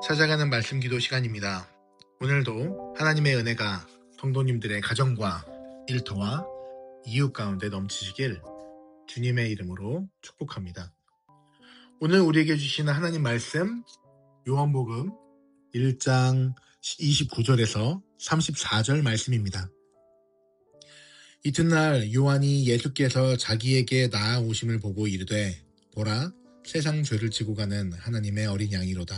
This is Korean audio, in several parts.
찾아가는 말씀 기도 시간입니다. 오늘도 하나님의 은혜가 성도님들의 가정과 일터와 이웃 가운데 넘치시길 주님의 이름으로 축복합니다. 오늘 우리에게 주시는 하나님 말씀 요한복음 1장 29절에서 34절 말씀입니다. 이튿날 요한이 예수께서 자기에게 나아오심을 보고 이르되 보라 세상 죄를 지고 가는 하나님의 어린 양이로다.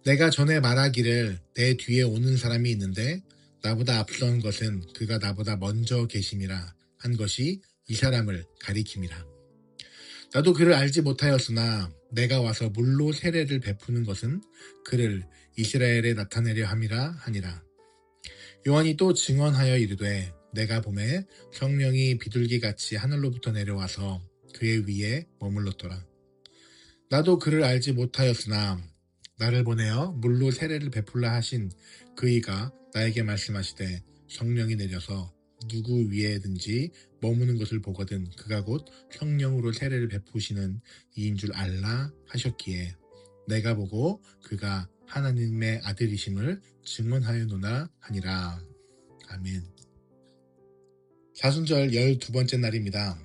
내가 전에 말하기를 내 뒤에 오는 사람이 있는데 나보다 앞선 것은 그가 나보다 먼저 계심이라 한 것이 이 사람을 가리킴이라. 나도 그를 알지 못하였으나 내가 와서 물로 세례를 베푸는 것은 그를 이스라엘에 나타내려 함이라 하니라. 요한이 또 증언하여 이르되 내가 보매 성령이 비둘기같이 하늘로부터 내려와서 그의 위에 머물렀더라. 나도 그를 알지 못하였으나 나를 보내어 물로 세례를 베풀라 하신 그이가 나에게 말씀하시되 성령이 내려서 누구 위에든지 머무는 것을 보거든 그가 곧 성령으로 세례를 베푸시는 이인 줄 알라 하셨기에 내가 보고 그가 하나님의 아들이심을 증언하여노나 하니라. 아멘. 사순절 12번째 날입니다.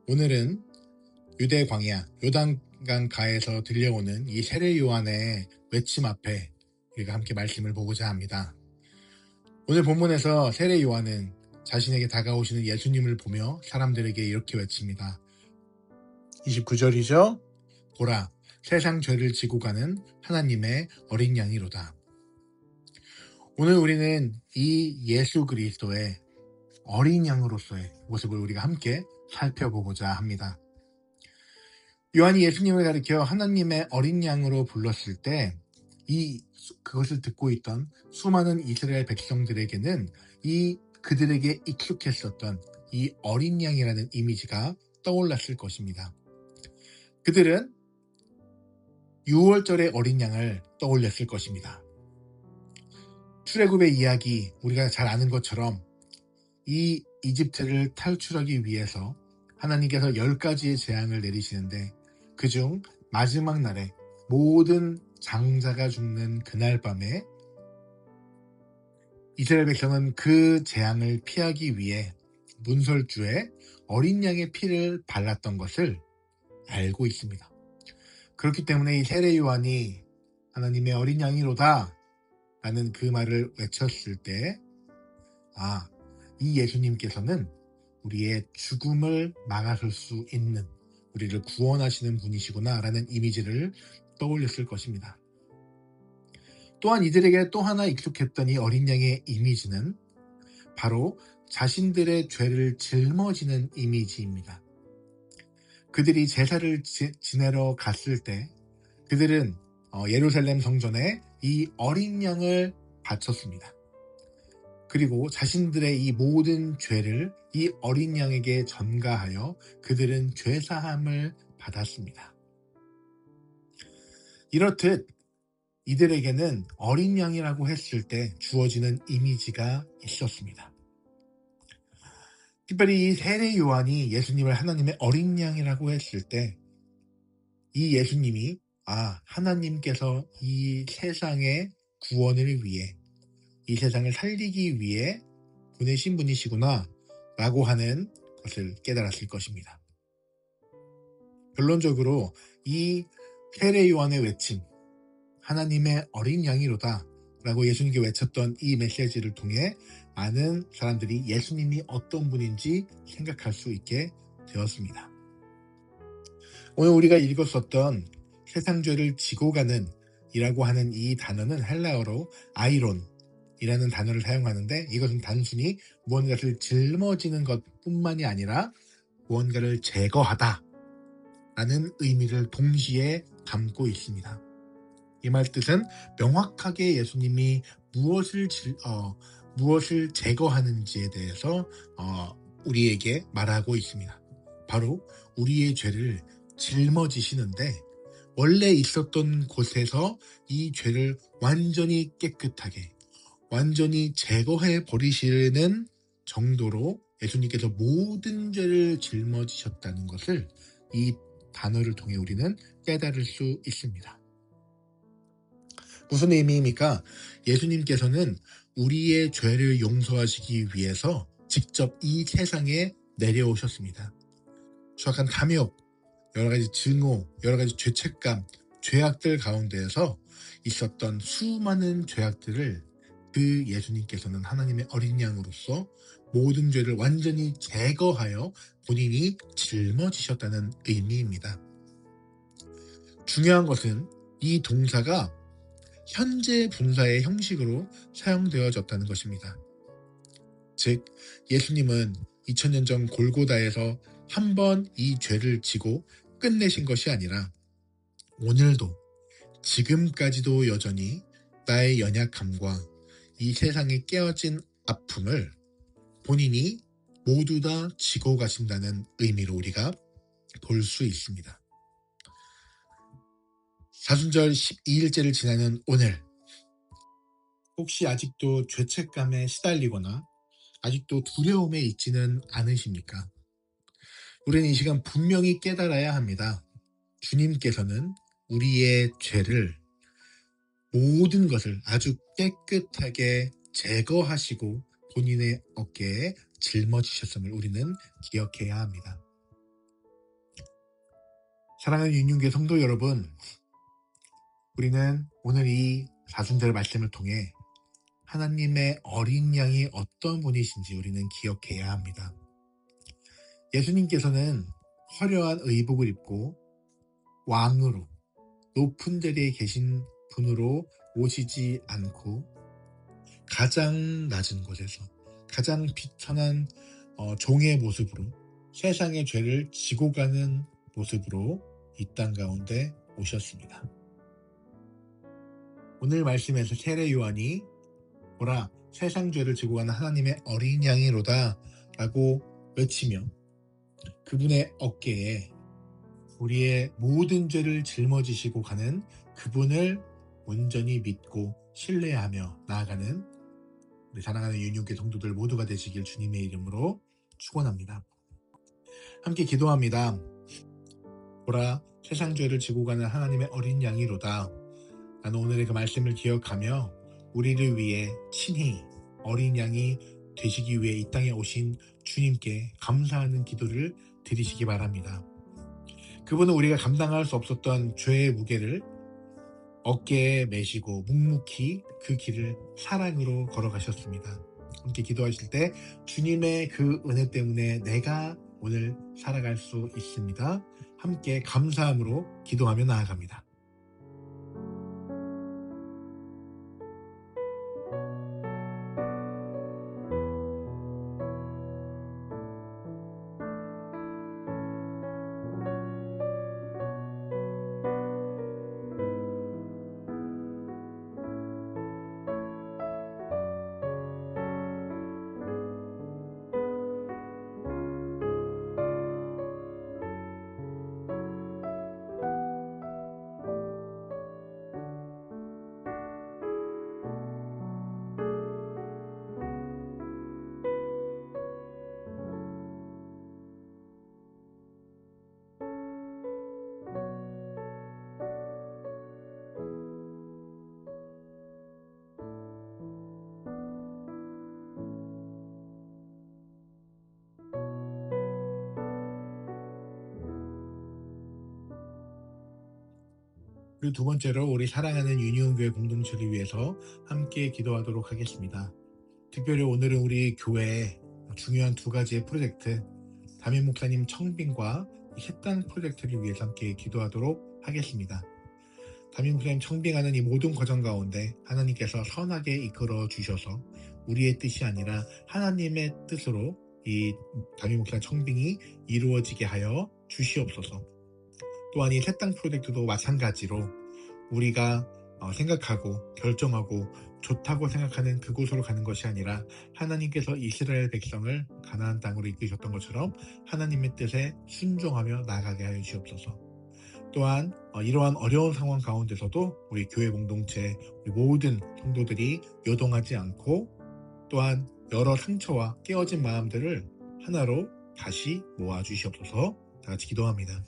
오늘은 유대 광야 요단강 가에서 들려오는 이 세례 요한의 외침 앞에 우리가 함께 말씀을 보고자 합니다. 오늘 본문에서 세례 요한은 자신에게 다가오시는 예수님을 보며 사람들에게 이렇게 외칩니다. 29절이죠. 보라 세상 죄를 지고 가는 하나님의 어린 양이로다. 오늘 우리는 이 예수 그리스도의 어린 양으로서의 모습을 우리가 함께 살펴보고자 합니다. 요한이 예수님을 가리켜 하나님의 어린 양으로 불렀을 때 그것을 듣고 있던 수많은 이스라엘 백성들에게는 그들에게 익숙했었던 이 어린 양이라는 이미지가 떠올랐을 것입니다. 그들은 6월절의 어린 양을 떠올렸을 것입니다. 출애굽의 이야기 우리가 잘 아는 것처럼 이 이집트를 탈출하기 위해서 하나님께서 10가지의 재앙을 내리시는데 그중 마지막 날에 모든 장자가 죽는 그날 밤에 이스라엘 백성은 그 재앙을 피하기 위해 문설주에 어린 양의 피를 발랐던 것을 알고 있습니다. 그렇기 때문에 이 세례 요한이 하나님의 어린 양이로다 라는 그 말을 외쳤을 때 이 예수님께서는 우리의 죽음을 막아설 수 있는 우리를 구원하시는 분이시구나 라는 이미지를 떠올렸을 것입니다. 또한 이들에게 또 하나 익숙했던 이 어린 양의 이미지는 바로 자신들의 죄를 짊어지는 이미지입니다. 그들이 제사를 지내러 갔을 때 그들은 예루살렘 성전에 이 어린 양을 바쳤습니다. 그리고 자신들의 이 모든 죄를 이 어린 양에게 전가하여 그들은 죄사함을 받았습니다. 이렇듯 이들에게는 어린 양이라고 했을 때 주어지는 이미지가 있었습니다. 특별히 이 세례 요한이 예수님을 하나님의 어린 양이라고 했을 때 이 예수님이 하나님께서 이 세상의 구원을 위해 이 세상을 살리기 위해 보내신 분이시구나 라고 하는 것을 깨달았을 것입니다. 결론적으로 이 세례 요한의 외침 하나님의 어린 양이로다 라고 예수님께 외쳤던 이 메시지를 통해 많은 사람들이 예수님이 어떤 분인지 생각할 수 있게 되었습니다. 오늘 우리가 읽었었던 세상 죄를 지고 가는 이라고 하는 이 단어는 헬라어로 아이론 이라는 단어를 사용하는데 이것은 단순히 무언가를 짊어지는 것뿐만이 아니라 무언가를 제거하다 라는 의미를 동시에 담고 있습니다. 이 말 뜻은 명확하게 예수님이 무엇을 제거하는지에 대해서 우리에게 말하고 있습니다. 바로 우리의 죄를 짊어지시는데 원래 있었던 곳에서 이 죄를 완전히 깨끗하게 완전히 제거해 버리시는 정도로 예수님께서 모든 죄를 짊어지셨다는 것을 이 단어를 통해 우리는 깨달을 수 있습니다. 무슨 의미입니까? 예수님께서는 우리의 죄를 용서하시기 위해서 직접 이 세상에 내려오셨습니다. 수악한 탐욕, 여러 가지 증오, 여러 가지 죄책감, 죄악들 가운데에서 있었던 수많은 죄악들을 그 예수님께서는 하나님의 어린 양으로서 모든 죄를 완전히 제거하여 본인이 짊어지셨다는 의미입니다. 중요한 것은 이 동사가 현재 분사의 형식으로 사용되어졌다는 것입니다. 즉, 예수님은 2000년 전 골고다에서 한 번 이 죄를 지고 끝내신 것이 아니라 오늘도 지금까지도 여전히 나의 연약함과 이 세상에 깨어진 아픔을 본인이 모두 다 지고 가신다는 의미로 우리가 볼 수 있습니다. 사순절 12일째를 지나는 오늘, 혹시 아직도 죄책감에 시달리거나 아직도 두려움에 있지는 않으십니까? 우리는 이 시간 분명히 깨달아야 합니다. 주님께서는 우리의 죄를, 모든 것을 아주 깨끗하게 제거하시고 본인의 어깨에 짊어지셨음을 우리는 기억해야 합니다. 사랑하는 윤윤교회 성도 여러분, 우리는 오늘 이 사순절 말씀을 통해 하나님의 어린 양이 어떤 분이신지 우리는 기억해야 합니다. 예수님께서는 화려한 의복을 입고 왕으로 높은 자리에 계신 분으로 오시지 않고 가장 낮은 곳에서 가장 비천한 종의 모습으로 세상의 죄를 지고 가는 모습으로 이 땅 가운데 오셨습니다. 오늘 말씀에서 세례 요한이 보라, 세상 죄를 지고 가는 하나님의 어린 양이로다 라고 외치며 그분의 어깨에 우리의 모든 죄를 짊어지시고 가는 그분을 온전히 믿고 신뢰하며 나아가는 우리 사랑하는 윤유교 성도들 모두가 되시길 주님의 이름으로 축원합니다. 함께 기도합니다. 보라, 세상 죄를 지고 가는 하나님의 어린 양이로다. 나는 오늘의 그 말씀을 기억하며 우리를 위해 친히 어린 양이 되시기 위해 이 땅에 오신 주님께 감사하는 기도를 드리시기 바랍니다. 그분은 우리가 감당할 수 없었던 죄의 무게를 어깨에 메시고 묵묵히 그 길을 사랑으로 걸어가셨습니다. 함께 기도하실 때 주님의 그 은혜 때문에 내가 오늘 살아갈 수 있습니다. 함께 감사함으로 기도하며 나아갑니다. 그리고 두 번째로 우리 사랑하는 유니온교회 공동체를 위해서 함께 기도하도록 하겠습니다. 특별히 오늘은 우리 교회에 중요한 두 가지의 프로젝트, 담임 목사님 청빙과 협단 프로젝트를 위해서 함께 기도하도록 하겠습니다. 담임 목사님 청빙하는 이 모든 과정 가운데 하나님께서 선하게 이끌어 주셔서 우리의 뜻이 아니라 하나님의 뜻으로 이 담임 목사님 청빙이 이루어지게 하여 주시옵소서. 또한 이 새 땅 프로젝트도 마찬가지로 우리가 생각하고 결정하고 좋다고 생각하는 그곳으로 가는 것이 아니라 하나님께서 이스라엘 백성을 가나안 땅으로 이끄셨던 것처럼 하나님의 뜻에 순종하며 나아가게 하여 주시옵소서. 또한 이러한 어려운 상황 가운데서도 우리 교회 공동체, 우리 모든 성도들이 요동하지 않고 또한 여러 상처와 깨어진 마음들을 하나로 다시 모아주시옵소서. 다 같이 기도합니다.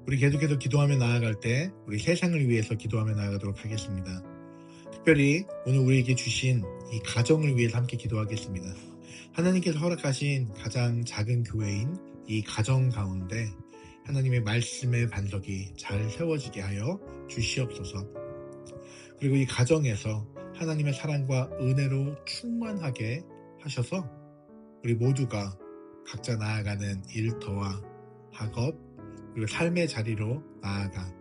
우리 계속해서 기도하며 나아갈 때 우리 세상을 위해서 기도하며 나아가도록 하겠습니다. 특별히 오늘 우리에게 주신 이 가정을 위해서 함께 기도하겠습니다. 하나님께서 허락하신 가장 작은 교회인 이 가정 가운데 하나님의 말씀의 반석이 잘 세워지게 하여 주시옵소서. 그리고 이 가정에서 하나님의 사랑과 은혜로 충만하게 하셔서 우리 모두가 각자 나아가는 일터와 학업 그리고 삶의 자리로 나아가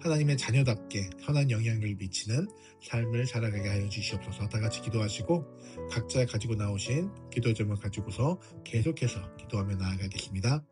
하나님의 자녀답게 선한 영향을 미치는 삶을 살아가게 하여 주시옵소서. 다 같이 기도하시고 각자 가지고 나오신 기도 제목 가지고서 계속해서 기도하며 나아가겠습니다.